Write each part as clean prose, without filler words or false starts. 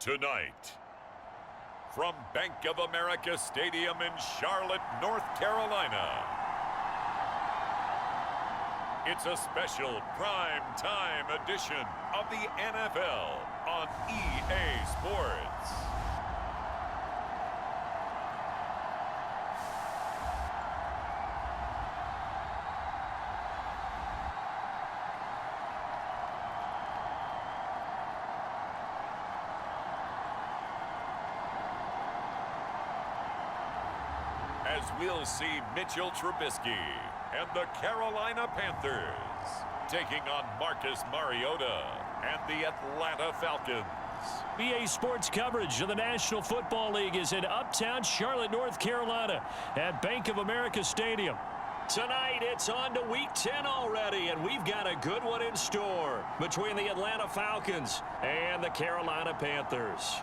Tonight, from Bank of America Stadium in Charlotte, North Carolina, it's a special prime time edition of the NFL on EA Sports. As we'll see Mitchell Trubisky and the Carolina Panthers taking on Marcus Mariota and the Atlanta Falcons. EA Sports coverage of the National Football League is in uptown Charlotte, North Carolina at Bank of America Stadium. Tonight, it's on to Week 10 already, and we've got a good one in store between the Atlanta Falcons and the Carolina Panthers.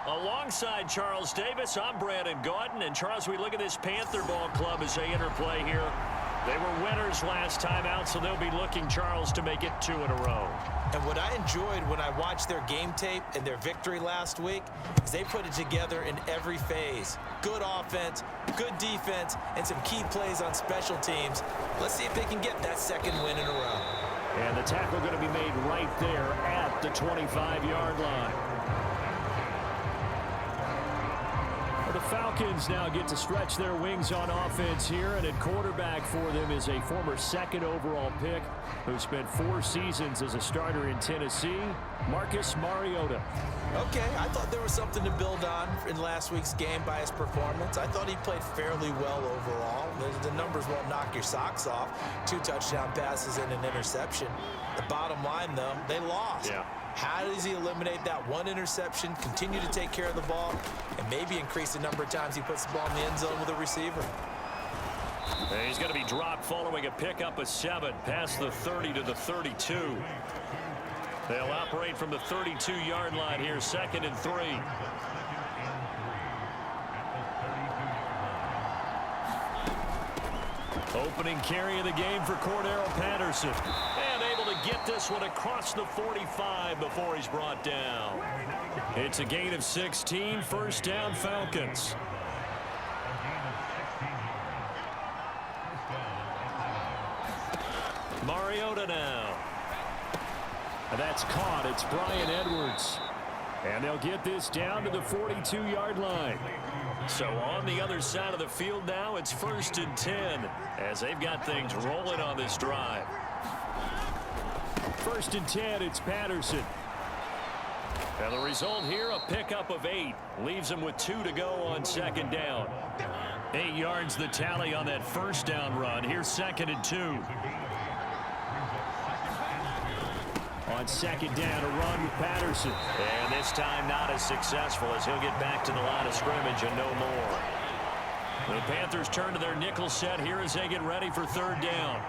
Alongside Charles Davis, I'm Brandon Gautin. And Charles, we look at this Panther ball club as they interplay here. They were winners last time out, so they'll be looking, Charles, to make it 2 in a row. And what I enjoyed when I watched their game tape and their victory last week is they put it together in every phase. Good offense, good defense, and some key plays on special teams. Let's see if they can get that second win in a row. And the tackle going to be made right there at the 25-yard line. The Falcons now get to stretch their wings on offense here, and at quarterback for them is a former second overall pick who spent 4 seasons as a starter in Tennessee, Marcus Mariota. Okay, I thought there was something to build on in last week's game by his performance. I thought he played fairly well overall. The numbers won't knock your socks off. 2 touchdown passes and an interception. The bottom line, though, they lost. Yeah. How does he eliminate that 1 interception, continue to take care of the ball, and maybe increase the number of times he puts the ball in the end zone with a receiver? And he's going to be dropped following a pickup of 7 past the 30 to the 32. They'll operate from the 32-yard line here, 2nd and 3. Opening carry of the game for Cordero Patterson. And able to get this one across the 45 before he's brought down. It's a gain of 16, first down Falcons. Mariota now. And that's caught. It's Bryan Edwards. And they'll get this down to the 42-yard line. So on the other side of the field now, it's 1st and 10 as they've got things rolling on this drive. 1st and 10, it's Patterson. And the result here, a pickup of 8. Leaves him with 2 to go on 2nd down. 8 yards the tally on that first down run. Here's 2nd and 2. On 2nd down, a run with Patterson. And this time not as successful as he'll get back to the line of scrimmage and no more. The Panthers turn to their nickel set here as they get ready for 3rd down.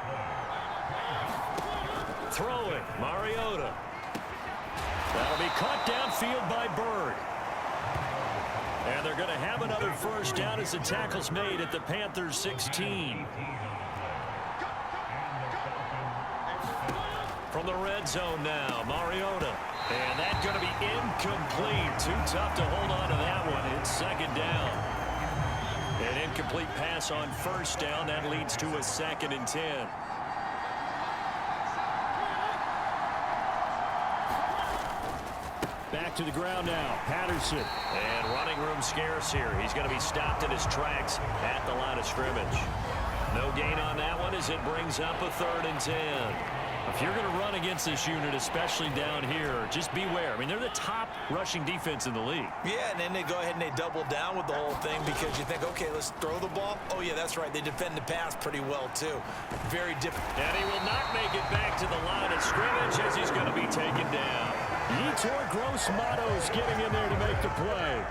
Throwing, Mariota. That'll be caught downfield by Bird. And they're going to have another first down as the tackle's made at the Panthers 16. From the red zone now, Mariota. And that's going to be incomplete. Too tough to hold on to that one. It's 2nd down. An incomplete pass on 1st down. That leads to a 2nd and 10. Back to the ground now, Patterson. And running room scarce here. He's going to be stopped in his tracks at the line of scrimmage. No gain on that one as it brings up a 3rd and 10. If you're going to run against this unit, especially down here, just beware. I mean, they're the top rushing defense in the league. Yeah, and then they go ahead and they double down with the whole thing because you think, okay, let's throw the ball. Oh, yeah, that's right. They defend the pass pretty well, too. Very different. And he will not make it back to the line of scrimmage as he's going to be taken down. Yetur Gross-Matos getting in there to make the play.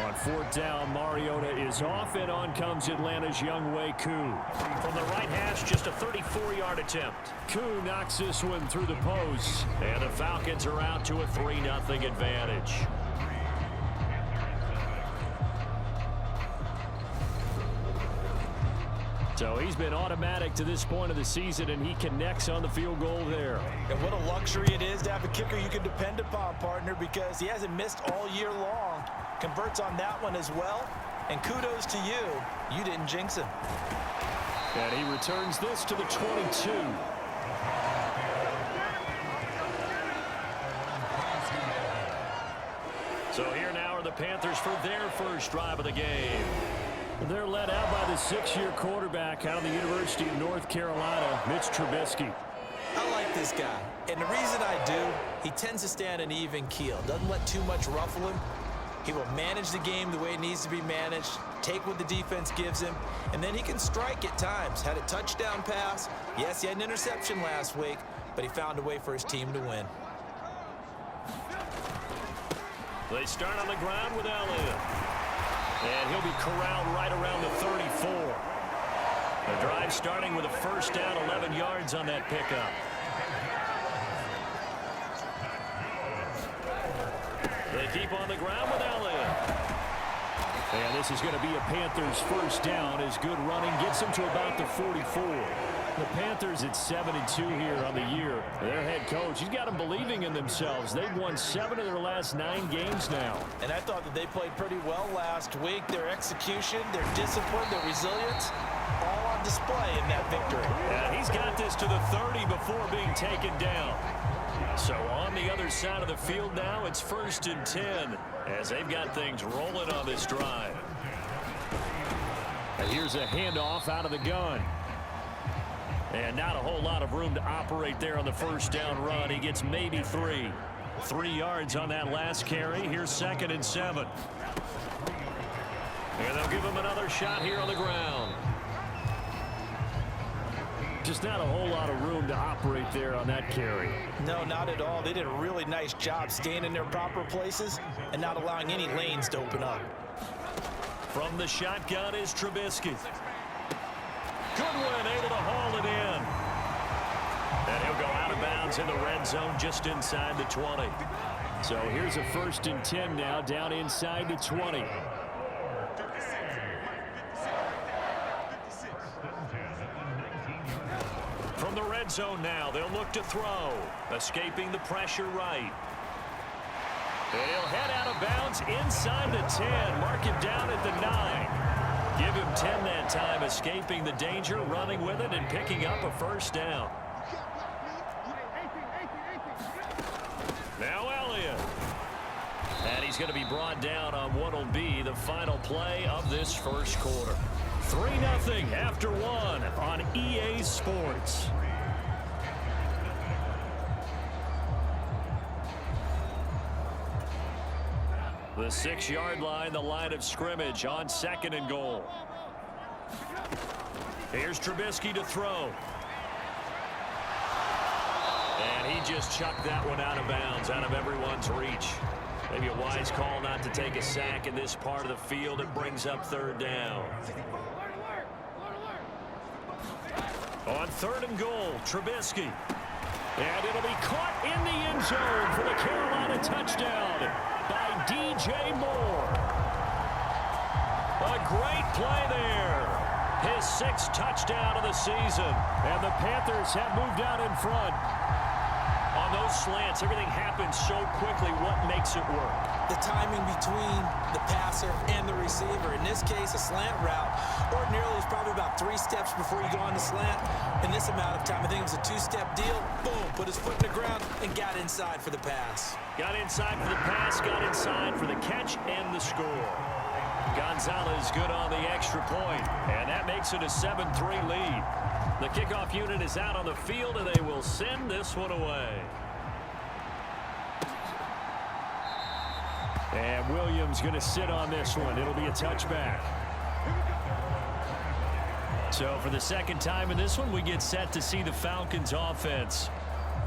On 4th down, Mariota is off, and on comes Atlanta's Younghoe Koo. From the right hash, just a 34-yard attempt. Koo knocks this one through the post, and the Falcons are out to a 3-0 advantage. So he's been automatic to this point of the season, and he connects on the field goal there. And what a luxury it is to have a kicker you can depend upon, partner, because he hasn't missed all year long. Converts on that one as well. And kudos to you. You didn't jinx him. And he returns this to the 22. So here now are the Panthers for their first drive of the game. They're led out by the 6-year quarterback out of the University of North Carolina, Mitch Trubisky. I like this guy. And the reason I do, he tends to stay on an even keel. Doesn't let too much ruffle him. He will manage the game the way it needs to be managed, take what the defense gives him, and then he can strike at times. Had a touchdown pass. Yes, he had an interception last week, but he found a way for his team to win. They start on the ground with Elliott. And he'll be corralled right around the 34. The drive starting with a first down, 11 yards on that pickup. They keep on the ground with Elliott. And this is going to be a Panthers first down as good running gets them to about the 44. The Panthers at 7-2 here on the year. Their head coach, he's got them believing in themselves. They've won 7 of their last 9 games now. And I thought that they played pretty well last week. Their execution, their discipline, their resilience, all on display in that victory. Yeah, he's got this to the 30 before being taken down. So on the other side of the field now, it's 1st and 10 as they've got things rolling on this drive. And here's a handoff out of the gun. And not a whole lot of room to operate there on the first down run. He gets maybe 3. 3 yards on that last carry. Here's 2nd and 7. And they'll give him another shot here on the ground. Just not a whole lot of room to operate there on that carry. No, not at all. They did a really nice job staying in their proper places and not allowing any lanes to open up. From the shotgun is Trubisky. Goodwin able to haul it in. And he'll go out of bounds in the red zone just inside the 20. So here's a 1st and 10 now down inside the 20. From the red zone now, they'll look to throw. Escaping the pressure right. And he'll head out of bounds inside the 10. Mark him down at the 9. Give him 10 that time, escaping the danger, running with it, and picking up a first down. Now Elliott. And he's going to be brought down on what will be the final play of this first quarter. 3-0 after 1 on EA Sports. The 6-yard line, the line of scrimmage on 2nd and goal. Here's Trubisky to throw. And he just chucked that one out of bounds, out of everyone's reach. Maybe a wise call not to take a sack in this part of the field. It brings up 3rd down. On 3rd and goal, Trubisky. And it'll be caught in the end zone for the Carolina touchdown by DJ Moore. A great play there. His 6th touchdown of the season. And the Panthers have moved out in front. On those slants, everything happens so quickly. What makes it work? The timing between the passer and the receiver. In this case, a slant route. Ordinarily, it's probably about 3 steps before you go on the slant. In this amount of time, I think it was a 2-step deal. Boom, put his foot in the ground and got inside for the pass. Got inside for the pass, got inside for the catch and the score. Gonzalez good on the extra point, and that makes it a 7-3 lead. The kickoff unit is out on the field, and they will send this one away. And Williams going to sit on this one. It'll be a touchback. So for the 2nd time in this one, we get set to see the Falcons offense.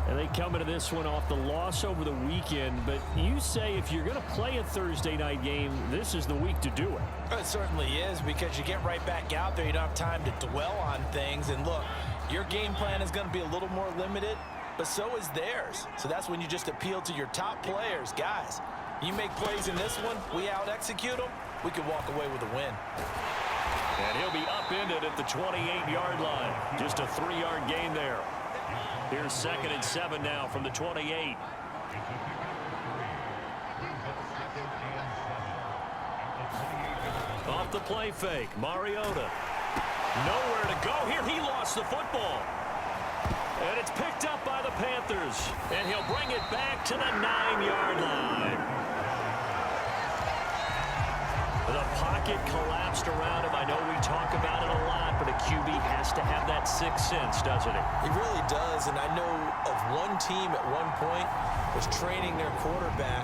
And they come into this one off the loss over the weekend. But you say if you're going to play a Thursday night game, this is the week to do it. It certainly is, because you get right back out there. You don't have time to dwell on things. And look, your game plan is going to be a little more limited, but so is theirs. So that's when you just appeal to your top players. Guys, you make plays in this one, we out-execute them, we can walk away with a win. And he'll be upended at the 28-yard line. Just a 3-yard gain there. Here's 2nd and 7 now from the 28. Off the play fake, Mariota. Nowhere to go here. He lost the football. And it's picked up by the Panthers. And he'll bring it back to the 9-yard line. The pocket collapsed around him. I know we talk about it a lot, but a QB has to have that sixth sense, doesn't it? He really does, and I know of one team at one point was training their quarterback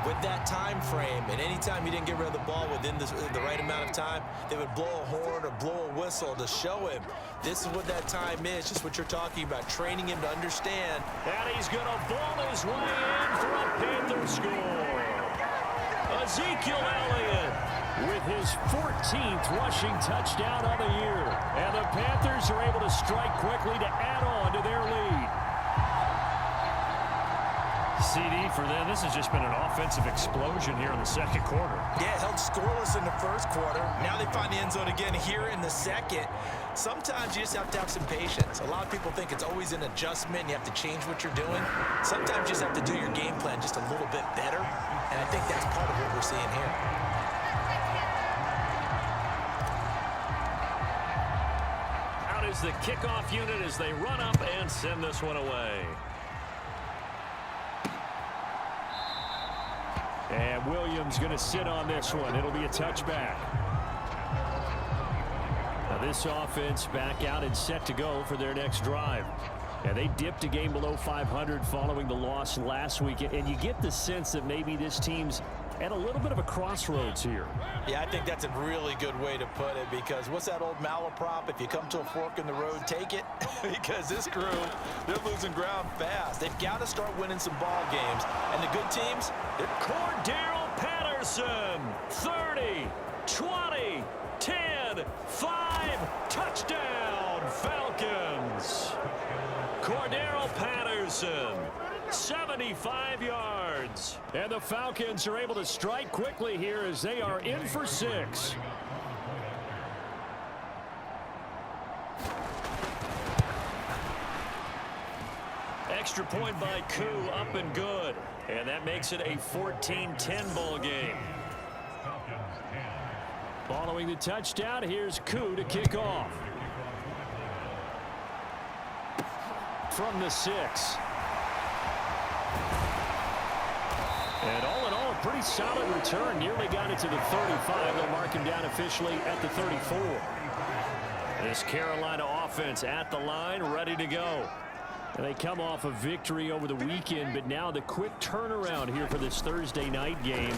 with that time frame, and anytime he didn't get rid of the ball within the right amount of time, they would blow a horn or blow a whistle to show him this is what that time is, just what you're talking about, training him to understand. And he's going to ball his way in for a Panther score. Ezekiel Elliott with his 14th rushing touchdown of the year. And the Panthers are able to strike quickly to add on to their lead. CD for them, this has just been an offensive explosion here in the second quarter. Yeah, held scoreless in the first quarter. Now they find the end zone again here in the second. Sometimes you just have to have some patience. A lot of people think it's always an adjustment and you have to change what you're doing. Sometimes you just have to do your game plan just a little bit better. And I think that's part of what we're seeing here. Out is the kickoff unit as they run up and send this one away. And Williams going to sit on this one. It'll be a touchback. Now this offense back out and set to go for their next drive. And they dipped a game below 500 following the loss last week. And you get the sense that maybe this team's at a little bit of a crossroads here. Yeah, I think that's a really good way to put it, because what's that old malaprop? If you come to a fork in the road, take it. Because this crew, they're losing ground fast. They've got to start winning some ball games. And the good teams, they're Cordero Patterson, 30, 20, 10, 5, touchdown, Falcons. Cordero Patterson, 75 yards. And the Falcons are able to strike quickly here as they are in for 6. Extra point by Koo, up and good. And that makes it a 14-10 ball game. Following the touchdown, here's Koo to kick off. From the 6. And all in all, a pretty solid return. Nearly got it to the 35. They'll mark him down officially at the 34. This Carolina offense at the line, ready to go. And they come off a victory over the weekend, but now the quick turnaround here for this Thursday night game.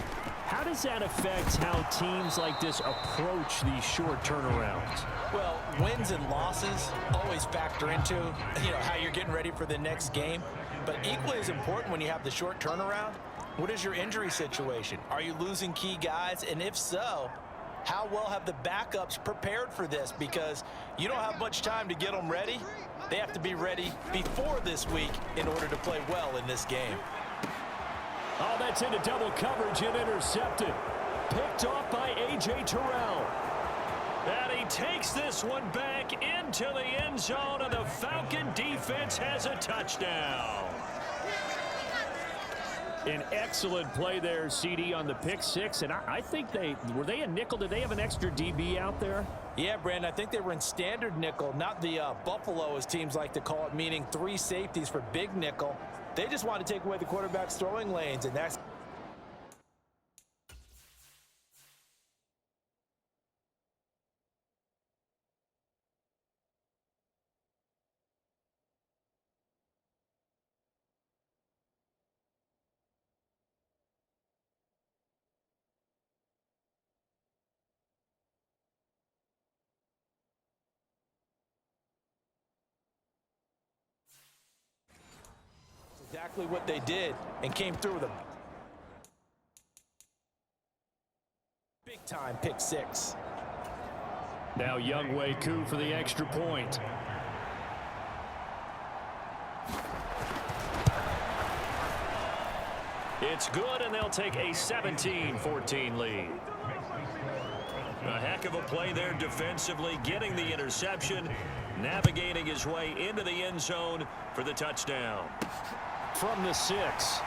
How does that affect how teams like this approach these short turnarounds? Well, wins and losses always factor into, how you're getting ready for the next game. But equally as important when you have the short turnaround, what is your injury situation? Are you losing key guys? And if so, how well have the backups prepared for this? Because you don't have much time to get them ready. They have to be ready before this week in order to play well in this game. Oh, that's into double coverage and intercepted. Picked off by A.J. Terrell. And he takes this one back into the end zone, and the Falcon defense has a touchdown. An excellent play there, CD, on the pick 6. And I think were they a nickel? Did they have an extra DB out there? Yeah, Brandon, I think they were in standard nickel, not the Buffalo, as teams like to call it, meaning 3 safeties for big nickel. They just want to take away the quarterback's throwing lanes, and that's exactly what they did and came through with a big-time pick 6. Now Younghoe Koo for the extra point. It's good, and they'll take a 17-14 lead. A heck of a play there defensively, getting the interception, navigating his way into the end zone for the touchdown. From the 6.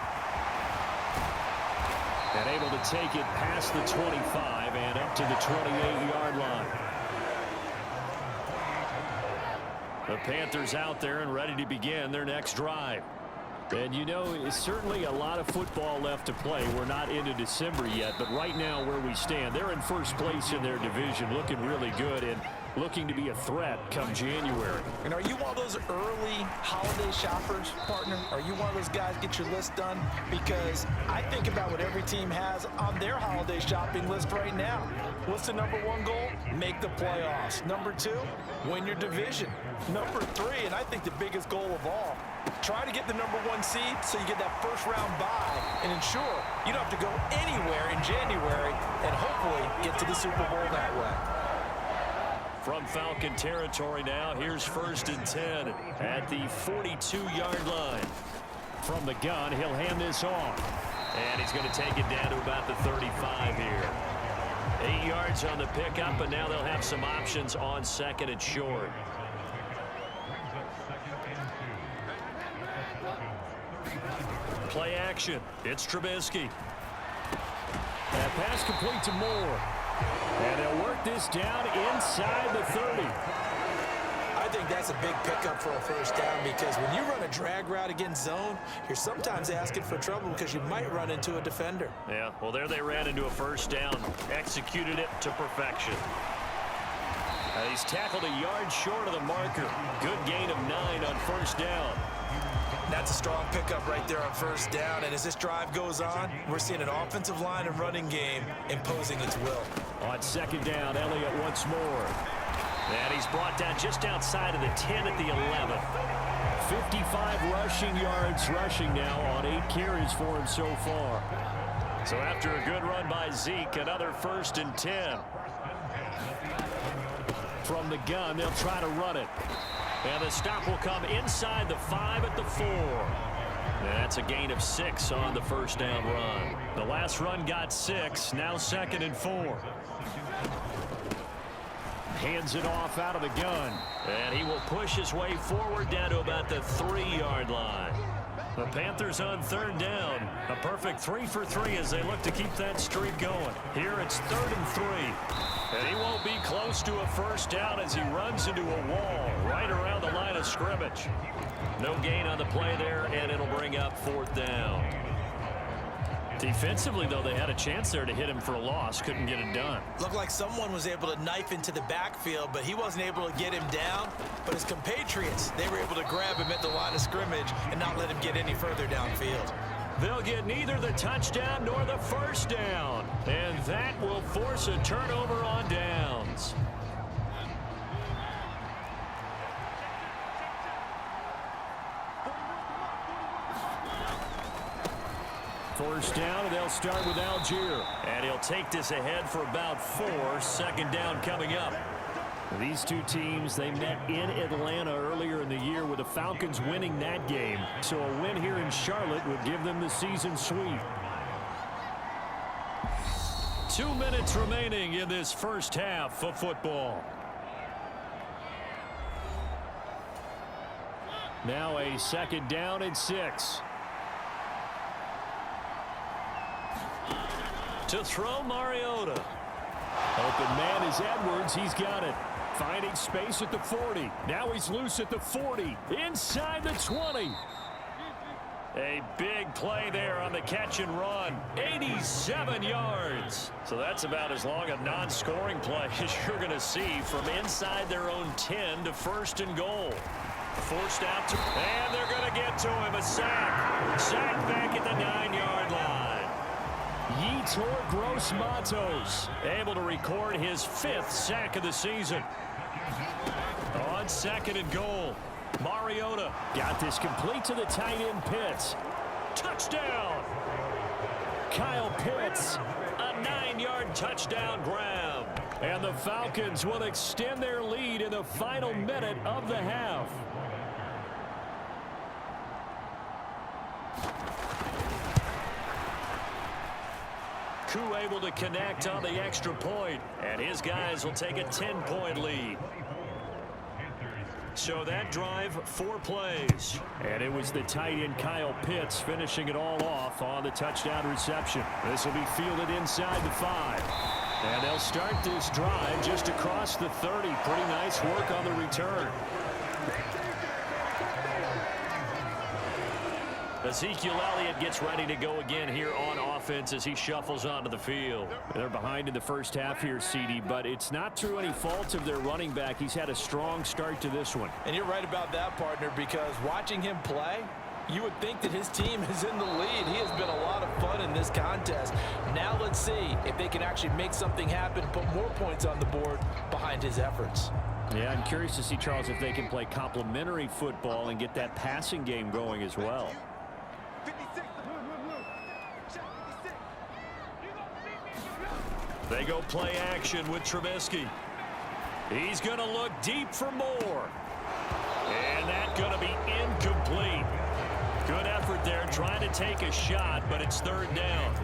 And able to take it past the 25 and up to the 28-yard line. The Panthers out there and ready to begin their next drive. And you know, it's certainly a lot of football left to play. We're not into December yet, but right now where we stand, they're in first place in their division, looking really good and looking to be a threat come January. And are you one of those early holiday shoppers, partner? Are you one of those guys get your list done? Because I think about what every team has on their holiday shopping list right now. What's the number 1 goal? Make the playoffs. Number 2, win your division. Number 3, and I think the biggest goal of all, try to get the number 1 seed so you get that first round bye and ensure you don't have to go anywhere in January and hopefully get to the Super Bowl that way. From Falcon territory now, here's 1st and 10 at the 42-yard line. From the gun, he'll hand this off. And he's going to take it down to about the 35 here. 8 yards on the pickup, and now they'll have some options on 2nd and short. Play action. It's Trubisky. That pass complete to Moore. And they'll work this down inside the 30. I think that's a big pickup for a first down because when you run a drag route against zone, you're sometimes asking for trouble because you might run into a defender. Yeah, well, there they ran into a first down. Executed it to perfection. He's tackled a yard short of the marker. Good gain of 9 on first down. That's a strong pickup right there on first down. And as this drive goes on, we're seeing an offensive line and running game imposing its will. On 2nd down, Elliott once more. And he's brought down just outside of the 10 at the 11. 55 rushing yards rushing now on 8 carries for him so far. So after a good run by Zeke, another 1st and 10. From the gun, they'll try to run it. And the stop will come inside the 5 at the 4. And that's a gain of 6 on the first down run. The last run got 6, now 2nd and 4. Hands it off out of the gun. And he will push his way forward down to about the 3-yard line. The Panthers on 3rd down. A perfect 3 for 3 as they look to keep that streak going. Here it's 3rd and 3. And he won't be close to a first down as he runs into a wall right around the line of scrimmage. No gain on the play there, and it'll bring up 4th down. Defensively, though, they had a chance there to hit him for a loss. Couldn't get it done. Looked like someone was able to knife into the backfield, but he wasn't able to get him down. But his compatriots, they were able to grab him at the line of scrimmage and not let him get any further downfield. They'll get neither the touchdown nor the first down. And that will force a turnover on downs. First down, and they'll start with Algier. And he'll take this ahead for about 4. 2nd down coming up. These two teams, they met in Atlanta earlier in the year with the Falcons winning that game. So a win here in Charlotte would give them the season sweep. 2 minutes remaining in this first half of football. Now a 2nd down and 6. To throw Mariota. Open man is Edwards. He's got it. Finding space at the 40. Now he's loose at the 40. Inside the 20. A big play there on the catch and run. 87 yards. So that's about as long a non-scoring play as you're going to see from inside their own 10 to 1st and goal. Forced out to, and they're going to get to him. A sack. Sack back at the 9-yard line. Yetur Gross-Matos able to record his 5th sack of the season. On 2nd and goal, Mariota got this complete to the tight end Pitts. Touchdown! Kyle Pitts, a 9-yard touchdown grab. And the Falcons will extend their lead in the final minute of the half. Koo able to connect on the extra point, and his guys will take a 10-point lead. So that drive, 4 plays. And it was the tight end Kyle Pitts finishing it all off on the touchdown reception. This will be fielded inside the 5. And they'll start this drive just across the 30. Pretty nice work on the return. Ezekiel Elliott gets ready to go again here on offense as he shuffles onto the field. They're behind in the first half here, CD, but it's not through any fault of their running back. He's had a strong start to this one. And you're right about that, partner, because watching him play, you would think that his team is in the lead. He has been a lot of fun in this contest. Now let's see if they can actually make something happen, put more points on the board behind his efforts. Yeah, I'm curious to see, Charles, if they can play complementary football and get that passing game going as well. They go play action with Trubisky. He's going to look deep for more. And that's going to be incomplete. Good effort there trying to take a shot, but it's 3rd down.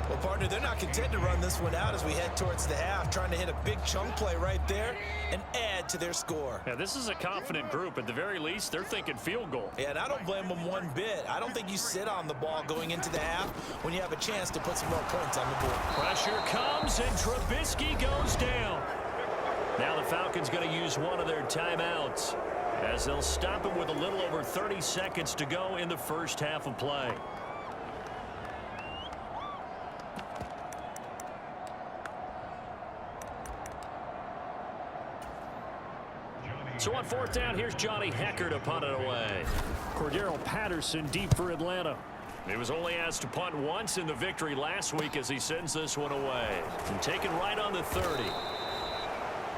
Well, partner, they're not content to run this one out as we head towards the half, trying to hit a big chunk play right there and add to their score. Yeah, this is a confident group. At the very least, they're thinking field goal. Yeah, and I don't blame them one bit. I don't think you sit on the ball going into the half when you have a chance to put some more points on the board. Pressure comes, and Trubisky goes down. Now the Falcons going to use one of their timeouts as they'll stop him with a little over 30 seconds to go in the first half of play. So on 4th down, here's Johnny Hecker to punt it away. Cordero Patterson deep for Atlanta. He was only asked to punt once in the victory last week as he sends this one away. And taken right on the 30.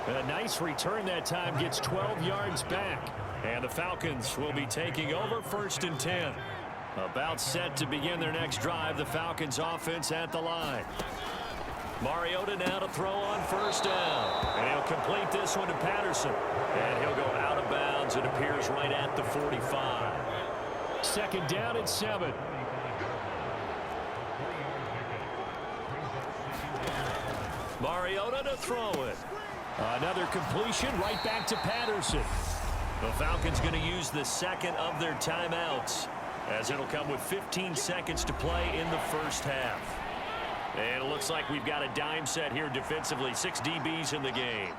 A nice return that time, gets 12 yards back. And the Falcons will be taking over 1st and 10. About set to begin their next drive, the Falcons offense at the line. Mariota now to throw on 1st down. And he'll complete this one to Patterson. And he'll go out of bounds. It appears right at the 45. 2nd down and 7. Mariota to throw it. Another completion right back to Patterson. The Falcons going to use the 2nd of their timeouts as it'll come with 15 seconds to play in the first half. And it looks like we've got a dime set here defensively. 6 DBs in the game.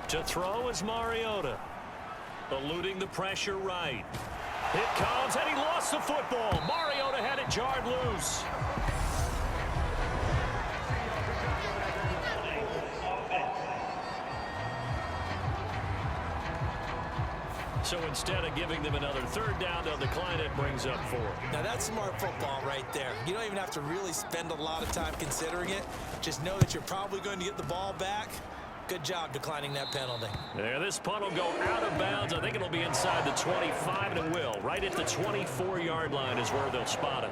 To throw is Mariota. Eluding the pressure right. It comes, and he lost the football. Mariota had it jarred loose. So instead of giving them another 3rd down, they'll decline it, brings up 4. Now that's smart football right there. You don't even have to really spend a lot of time considering it. Just know that you're probably going to get the ball back. Good job declining that penalty. Yeah, this punt will go out of bounds. I think it'll be inside the 25, and it will. Right at the 24-yard line is where they'll spot it.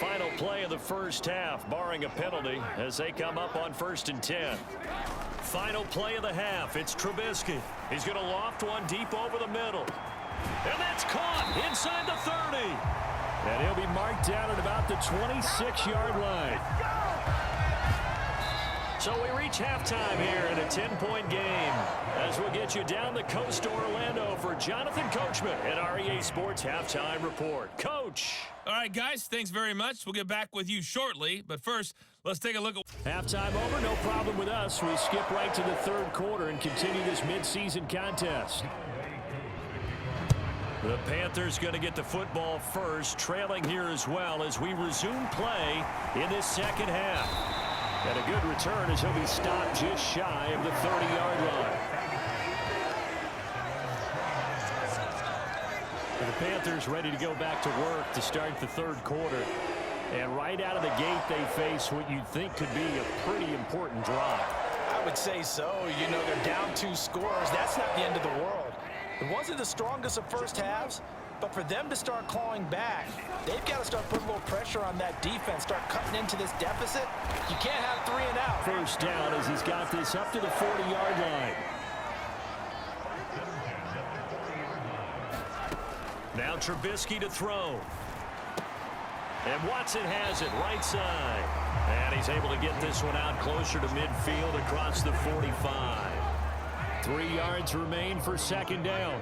Final play of the first half, barring a penalty, as they come up on 1st and 10. Final play of the half. It's Trubisky. He's going to loft one deep over the middle. And that's caught inside the 30. And he'll be marked down at about the 26-yard line. So we reach halftime here in a 10-point game as we'll get you down the coast to Orlando for Jonathan Coachman at our EA Sports Halftime Report. Coach. All right, guys, thanks very much. We'll get back with you shortly. But first, let's take a look at... Halftime over, no problem with us. We skip right to the 3rd quarter and continue this midseason contest. The Panthers going to get the football first, trailing here as well as we resume play in this 2nd half. And a good return as he'll be stopped just shy of the 30-yard line. The Panthers ready to go back to work to start the 3rd quarter. And right out of the gate, they face what you'd think could be a pretty important drive. I would say so. You know, they're down 2 scores. That's not the end of the world. It wasn't the strongest of first halves, but for them to start clawing back, they've got to start putting a little pressure on that defense, start cutting into this deficit. You can't have 3 and out. 1st down as he's got this up to the 40-yard line. Now Trubisky to throw. And Watson has it right side. And he's able to get this one out closer to midfield across the 45. 3 yards remain for second down.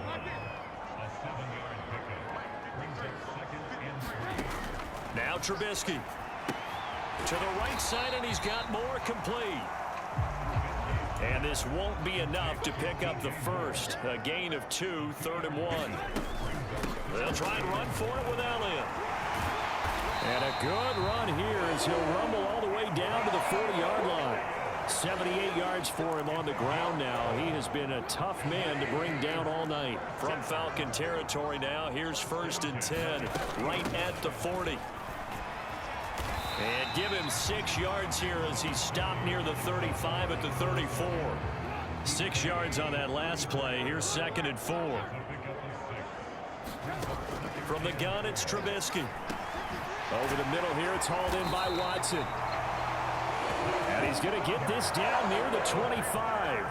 Now Trubisky. To the right side, and he's got more complete. And this won't be enough to pick up the first. A gain of 2, 3rd and 1. They'll try and run for it with Elliott. And a good run here as he'll rumble all the way down to the 40-yard line. 78 yards for him on the ground now. He has been a tough man to bring down all night. From Falcon territory now, here's 1st and 10, right at the 40. And give him 6 yards here as he stopped near the 35 at the 34. 6 yards on that last play. Here's 2nd and 4. From the gun, it's Trubisky. Over the middle here, it's hauled in by Watson. And he's going to get this down near the 25.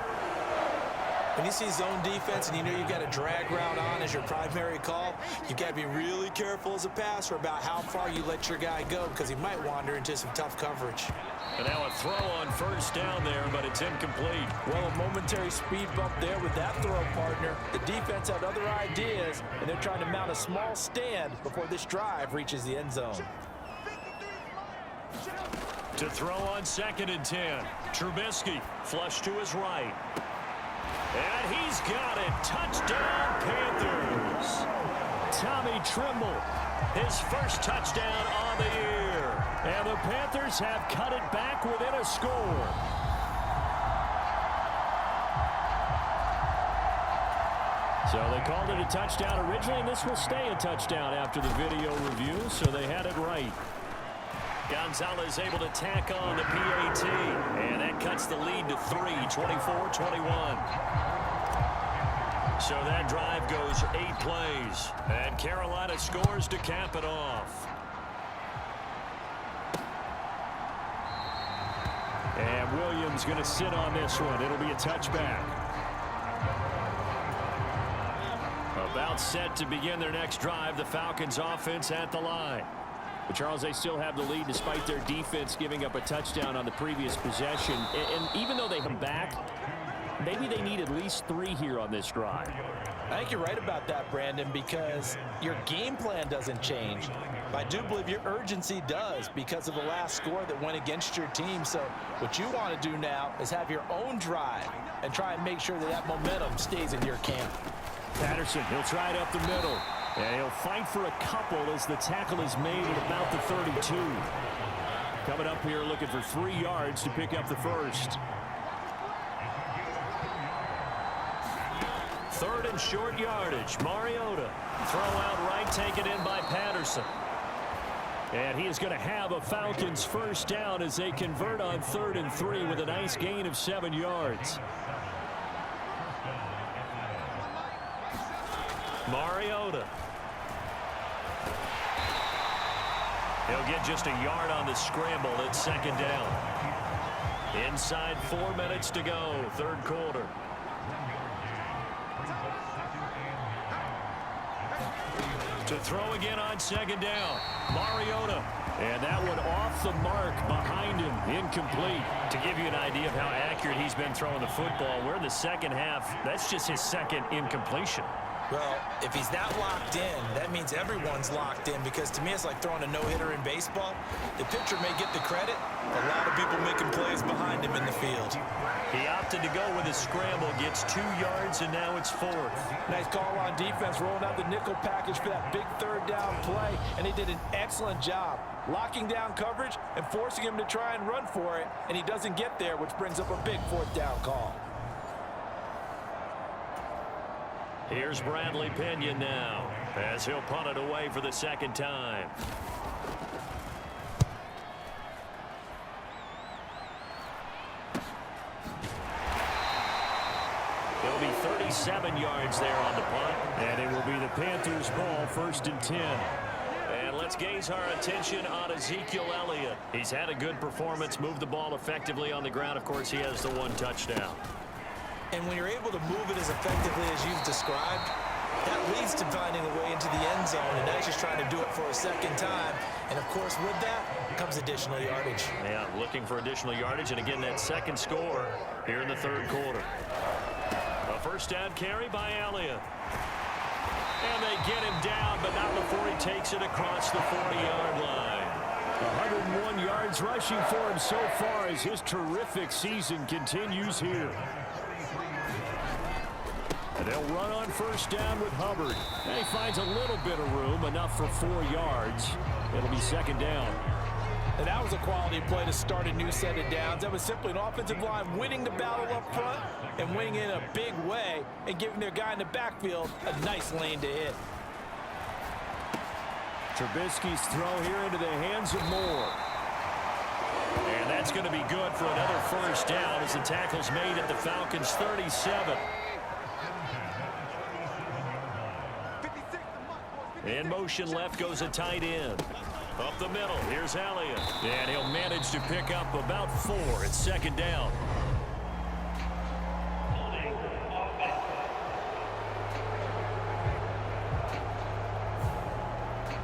When you see zone defense and you know you've got a drag route on as your primary call, you've got to be really careful as a passer about how far you let your guy go because he might wander into some tough coverage. And now a throw on 1st down there, but it's incomplete. Well, a momentary speed bump there with that throw, partner. The defense had other ideas, and they're trying to mount a small stand before this drive reaches the end zone. To throw on 2nd and 10. Trubisky flush to his right. And he's got it. Touchdown, Panthers. Tommy Trimble, his first touchdown on the year. And the Panthers have cut it back within a score. So they called it a touchdown originally, and this will stay a touchdown after the video review, so they had it right. Gonzalez able to tack on the PAT, and that cuts the lead to 3, 24-21. So that drive goes 8 plays, and Carolina scores to cap it off. And Williams going to sit on this one. It'll be a touchback. About set to begin their next drive, the Falcons offense at the line. But Charles, they still have the lead despite their defense giving up a touchdown on the previous possession. And even though they come back, maybe they need at least 3 here on this drive. I think you're right about that, Brandon, because your game plan doesn't change. But I do believe your urgency does because of the last score that went against your team. So what you want to do now is have your own drive and try and make sure that that momentum stays in your camp. Patterson, he'll try it up the middle. And he'll fight for a couple as the tackle is made at about the 32. Coming up here looking for 3 yards to pick up the first. 3rd and short yardage. Mariota. Throw out right, taken in by Patterson. And he is going to have a Falcons first down as they convert on 3rd and 3 with a nice gain of 7 yards. Mariota. He'll get just a yard on the scramble at 2nd down. Inside 4 minutes to go, 3rd quarter. To throw again on 2nd down. Mariota. And that one off the mark behind him. Incomplete. To give you an idea of how accurate he's been throwing the football, we're in the second half. That's just his 2nd incompletion. Well, if he's not locked in, that means everyone's locked in because to me it's like throwing a no-hitter in baseball. The pitcher may get the credit. A lot of people making plays behind him in the field. He opted to go with a scramble, gets 2 yards, and now it's 4th. Nice call on defense, rolling out the nickel package for that big 3rd down play, and he did an excellent job locking down coverage and forcing him to try and run for it, and he doesn't get there, which brings up a big 4th down call. Here's Bradley Pinion now as he'll punt it away for the 2nd time. It'll be 37 yards there on the punt, and it will be the Panthers' ball, 1st and 10. And let's gaze our attention on Ezekiel Elliott. He's had a good performance, moved the ball effectively on the ground. Of course, he has the 1 touchdown. And when you're able to move it as effectively as you've described, That leads to finding a way into the end zone, and now he's just trying to do it for a second time. And, of course, with that comes additional yardage. Yeah, looking for additional yardage, and again, that second score here in the third quarter. A first down carry by Elliott. And they get him down, but not before he takes it across the 40-yard line. 101 yards rushing for him so far as his terrific season continues here. And they'll run on first down with Hubbard. And he finds a little bit of room, enough for 4 yards. It'll be second down. And that was a quality play to start a new set of downs. That was simply an offensive line winning the battle up front and winning in a big way and giving their guy in the backfield a nice lane to hit. Trubisky's throw here into the hands of Moore. And that's going to be good for another first down as the tackle's made at the Falcons' 37. In motion left goes a tight end. Up the middle, here's Elliott. And he'll manage to pick up about 4 at second down.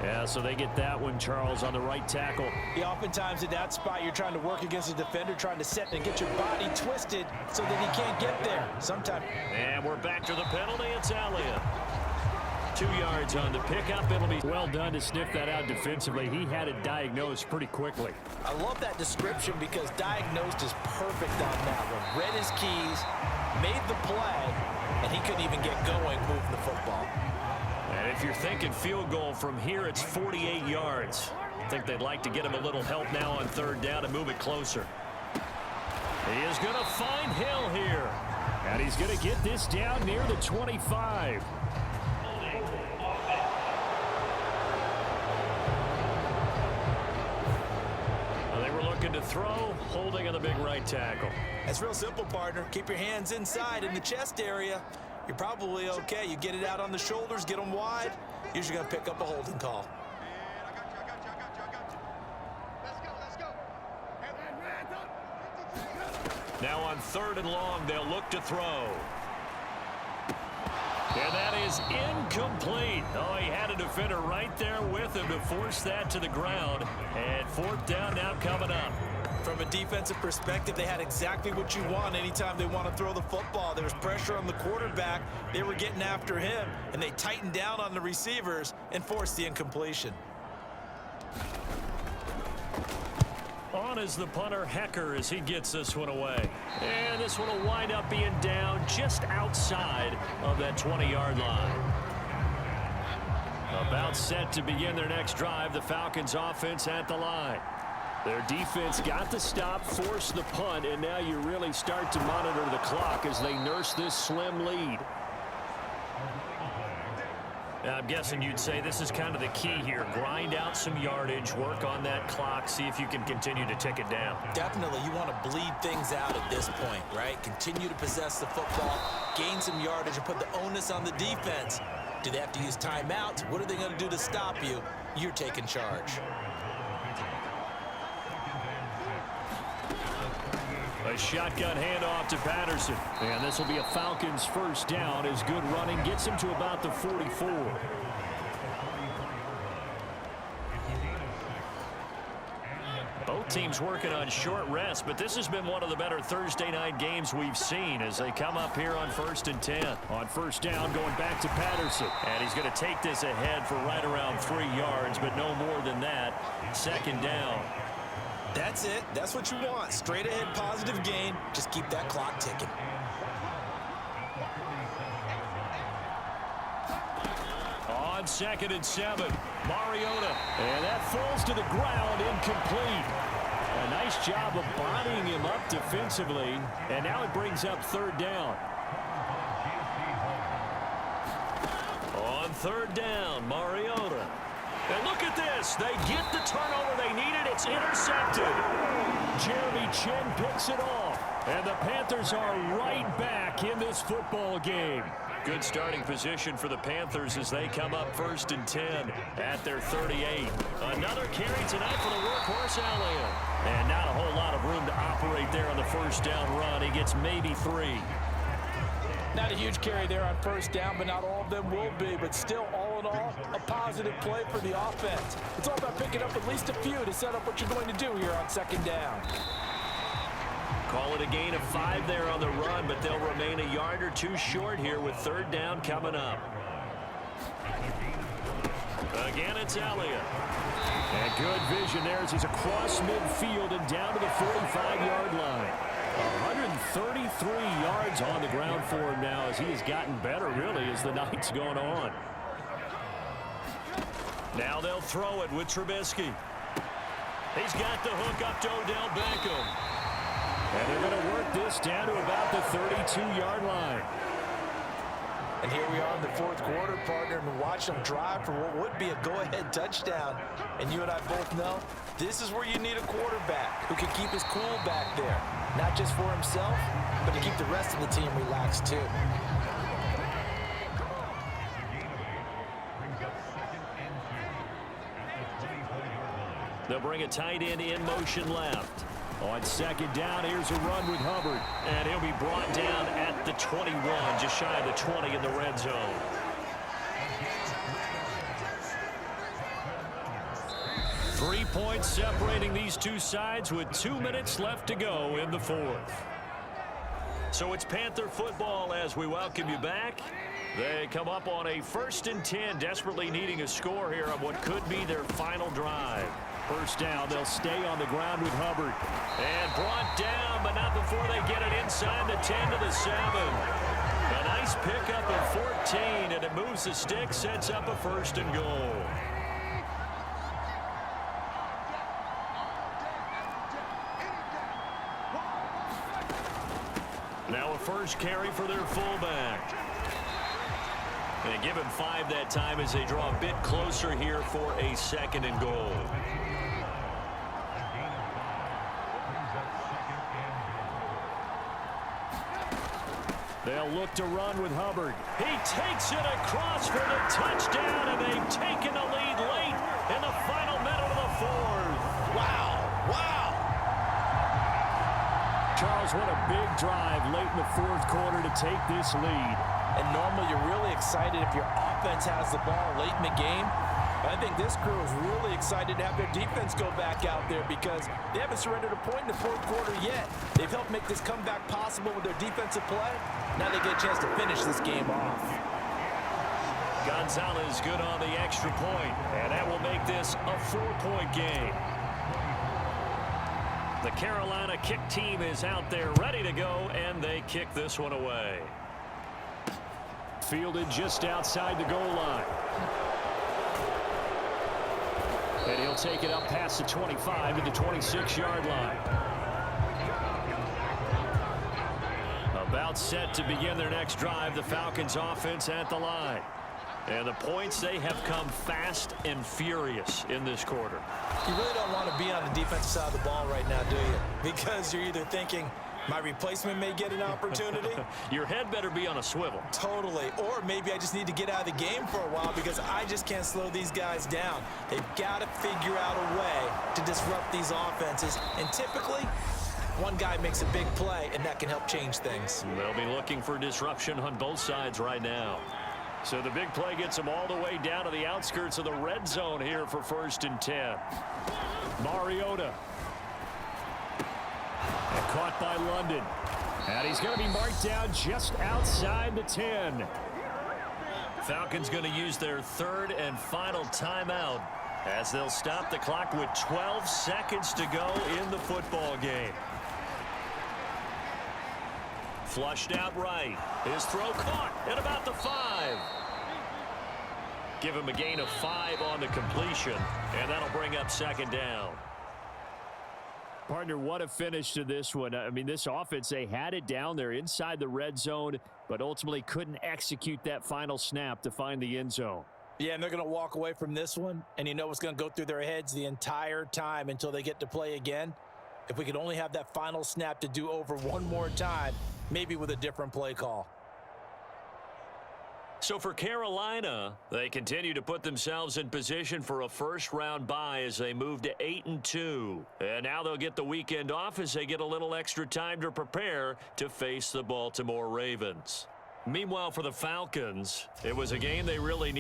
Yeah, so they get that one, Charles, on the right tackle. Yeah, oftentimes in that spot, you're trying to work against a defender, trying to set and get your body twisted so that he can't get there. Sometimes. And we're back to the penalty. It's Elliott. 2 yards on the pickup. It'll be well done to sniff that out defensively. He had it diagnosed pretty quickly. I love that description because diagnosed is perfect on that one. Read his keys, made the play, and he couldn't even get going moving the football. And if you're thinking field goal from here, it's 48 yards. I think they'd like to get him a little help now on third down and move it closer. He is going to find Hill here. And he's going to get this down near the 25. They were looking to throw, holding on the big right tackle. It's real simple, partner. Keep your hands inside in the chest area. You're probably okay. You get it out on the shoulders, get them wide. Usually going to pick up a holding call. Now on third and long, they'll look to throw. And that is incomplete. Oh, he had a defender right there with him to force that to the ground. And fourth down now coming up. From a defensive perspective, they had exactly what you want anytime they want to throw the football. There was pressure on the quarterback. They were getting after him, and they tightened down on the receivers and forced the incompletion. On is the punter, Hecker, as he gets this one away. And this one will wind up being down just outside of that 20-yard line. About set to begin their next drive, the Falcons offense at the line. Their defense got the stop, forced the punt, and now you really start to monitor the clock as they nurse this slim lead. I'm guessing you'd say this is kind of the key here. Grind out some yardage, work on that clock, see if you can continue to tick it down. Definitely, you want to bleed things out at this point, right? Continue to possess the football, gain some yardage, and put the onus on the defense. Do they have to use timeouts? What are they going to do to stop you? You're taking charge. A shotgun handoff to Patterson. And this will be a Falcons first down as good running gets him to about the 44. Both teams working on short rest, but this has been one of the better Thursday night games we've seen as they come up here on 1st and 10. On first down, going back to Patterson. And he's going to take this ahead for right around 3 yards, but no more than that. Second down. That's it. That's what you want. Straight ahead, positive gain. Just keep that clock ticking. On 2nd and 7, Mariota. And that falls to the ground, incomplete. A nice job of bodying him up defensively. And now it brings up third down. On third down, Mariota. And look at this. They get the turnover they needed. It's intercepted. Jeremy Chin picks it off. And the Panthers are right back in this football game. Good starting position for the Panthers as they come up 1st and 10 at their 38. Another carry tonight for the workhorse Elliott. And not a whole lot of room to operate there on the first down run. He gets maybe 3. Not a huge carry there on first down, but not all of them will be. But still, all in all, a positive play for the offense. It's all about picking up at least a few to set up what you're going to do here on second down. Call it a gain of 5 there on the run, but they'll remain a yard or two short here with third down coming up. Again, it's Elliott. And good vision there as he's across midfield and down to the 45-yard line. 133 yards on the ground for him now as he has gotten better, really, as the night's gone on. Now they'll throw it with Trubisky. He's got the hook up to Odell Beckham. And they're going to work this down to about the 32-yard line. And here we are in the fourth quarter, partner, and watch them drive for what would be a go-ahead touchdown. And you and I both know this is where you need a quarterback who can keep his cool back there. Not just for himself, but to keep the rest of the team relaxed too. They'll bring a tight end in motion left. On second down, here's a run with Hubbard. And he'll be brought down at the 21, just shy of the 20 in the red zone. Three points separating these two sides with 2 minutes left to go in the fourth. So it's Panther football as we welcome you back. They come up on a 1st and 10, desperately needing a score here on what could be their final drive. First down, they'll stay on the ground with Hubbard. And brought down, but not before they get it inside the 10 to the 7. A nice pickup of 14, and it moves the stick, sets up a 1st and goal. Now a first carry for their fullback. And give him 5 that time as they draw a bit closer here for a 2nd and goal. They'll look to run with Hubbard. He takes it across for the touchdown, and they've taken the lead late in the final minute of the fourth. Wow, wow. Charles, what a big drive late in the fourth quarter to take this lead. And normally you're really excited if your offense has the ball late in the game. But I think this crew is really excited to have their defense go back out there because they haven't surrendered a point in the fourth quarter yet. They've helped make this comeback possible with their defensive play. Now they get a chance to finish this game off. Gonzalez good on the extra point, and that will make this a 4-point game. The Carolina kick team is out there ready to go, and they kick this one away. Fielded just outside the goal line. And he'll take it up past the 25 to the 26-yard line. About set to begin their next drive, the Falcons offense at the line. And the points, they have come fast and furious in this quarter. You really don't want to be on the defensive side of the ball right now, do you? Because you're either thinking, my replacement may get an opportunity. Your head better be on a swivel. Totally. Or maybe I just need to get out of the game for a while because I just can't slow these guys down. They've got to figure out a way to disrupt these offenses. And typically, one guy makes a big play, and that can help change things. They'll be looking for disruption on both sides right now. So the big play gets them all the way down to the outskirts of the red zone here for 1st and 10. Mariota. And caught by London. And he's going to be marked down just outside the 10. Falcons going to use their 3rd and final timeout as they'll stop the clock with 12 seconds to go in the football game. Flushed out right. His throw caught at about the 5. Give him a gain of 5 on the completion, and that'll bring up 2nd down. Partner, what a finish to this one. I mean, this offense, they had it down there inside the red zone, but ultimately couldn't execute that final snap to find the end zone. Yeah, and they're going to walk away from this one, and you know what's going to go through their heads the entire time until they get to play again. If we could only have that final snap to do over one more time, maybe with a different play call. So for Carolina, they continue to put themselves in position for a first-round bye as they move to 8-2. And now they'll get the weekend off as they get a little extra time to prepare to face the Baltimore Ravens. Meanwhile, for the Falcons, it was a game they really needed.